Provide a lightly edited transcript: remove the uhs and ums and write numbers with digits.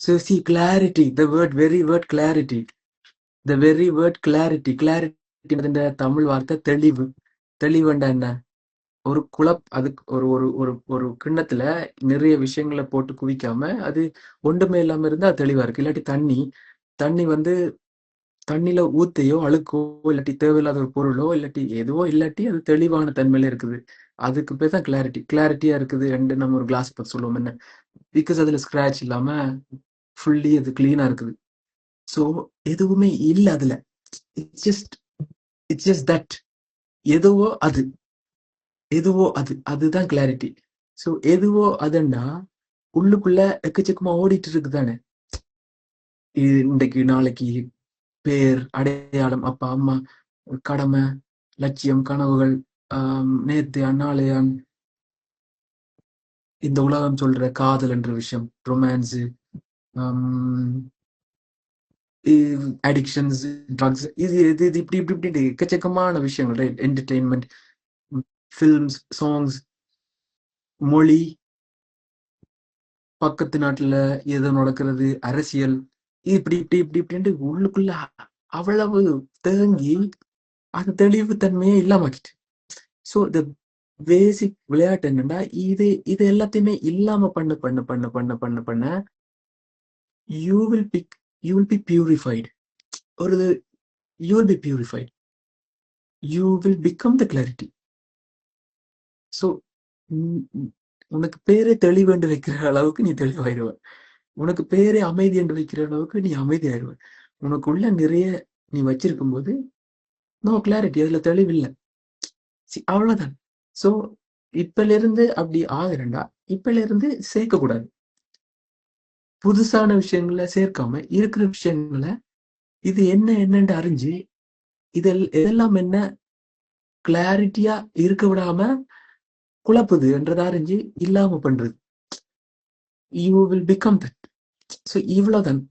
So see, clarity, the very word clarity, the very word clarity, clarity Tamil வார்த்தை தெளிவு. தெளிவுண்டா என்ன? ஒரு அதுக்கு ஒரு ஒரு ஒரு ஒரு கிண்ணத்துல நிறைய விஷயங்களை போட்டு குவிக்காம அது ஒன்றுமே இல்லாம இருந்தா அது தெளிவா இருக்கு. இல்லாட்டி தண்ணி வந்து தண்ணியில ஊத்தையோ அழுக்கோ இல்லாட்டி தேவையில்லாத ஒரு பொருளோ இல்லாட்டி எதுவோ இல்லாட்டி அது தெளிவான தன்மையில இருக்குது. அதுக்கு பேர் தான் கிளாரிட்டி. கிளாரிட்டியா இருக்குது ரெண்டு நம்ம ஒரு கிளாஸ் பத்தி சொல்லுவோம் என்ன, பிகாஸ் அதுல ஸ்கிராச் இல்லாம ஃபுல்லி அது கிளீனா இருக்குது. ஸோ எதுவுமே இல்லை அதுல. It's just that. எதுவோ அது, எதுவோ அது, அதுதான் கிளாரிட்டி. ஸோ எதுவோ அதுன்னா உள்ளுக்குள்ள எக்கச்சக்கமா ஓடிட்டு இருக்குதானே. இன்றைக்கு நாளைக்கு பேர், அடையாளம், அப்பா அம்மா, கடமை, லட்சியம், கனவுகள், நேத்து அந்நாளையான், இந்த உலகம் சொல்ற காதல் என்ற விஷயம், ரொமான்ஸ், அடிக்ஷன்ஸ், ட்ரக்ஸ், இது இது இது இப்படி இப்படி இப்படி எக்கச்சக்கமான விஷயங்கள், ரைட்? என்டர்டெயின்மெண்ட், ஃபில்ம்ஸ், சாங்ஸ், மொழி, பக்கத்து நாட்டுல எது நடக்கிறது, அரசியல், இப்படி இப்படி இப்படி இப்படின்ட்டு உள்ளுக்குள்ள அவ்வளவு தேங்கி அந்த தெளிவு தன்மையே இல்லாமக்கிட்டு. ஸோ த பேசிக் விளையாட்டு என்னன்னா, இது எல்லாத்தையுமே இல்லாம பண்ண பண்ண பண்ண பண்ண பண்ண பண்ண யூ வில் பி பியூரிஃபைடு. ஒரு you will be purified. You will become the clarity. So உனக்கு பேரே தெளிவு என்று வைக்கிற அளவுக்கு நீ தெளிவாயிடுவ. உனக்கு பேரே அமைதி என்று வைக்கிற அளவுக்கு நீ அமைதி ஆயிடுவ. உனக்குள்ள நிறைய நீ வச்சிருக்கும் போது நோ கிளாரிட்டி, அதுல தெளிவில்லை. அவ்வளவுதான். ஸோ இப்பல இருந்து அப்படி ஆகுறேன்டா, இப்பல இருந்து சேர்க்க கூடாது. புதுசான விஷயங்களை சேர்க்காம இருக்கிற விஷயங்களை இது என்னன்னு அறிஞ்சு இதெல்லாம் என்ன கிளாரிட்டியா இருக்க விடாம குழப்புது என்றதை அறிஞ்சு இல்லாம பண்றது. You will become that. So இவ்வளவுதான்.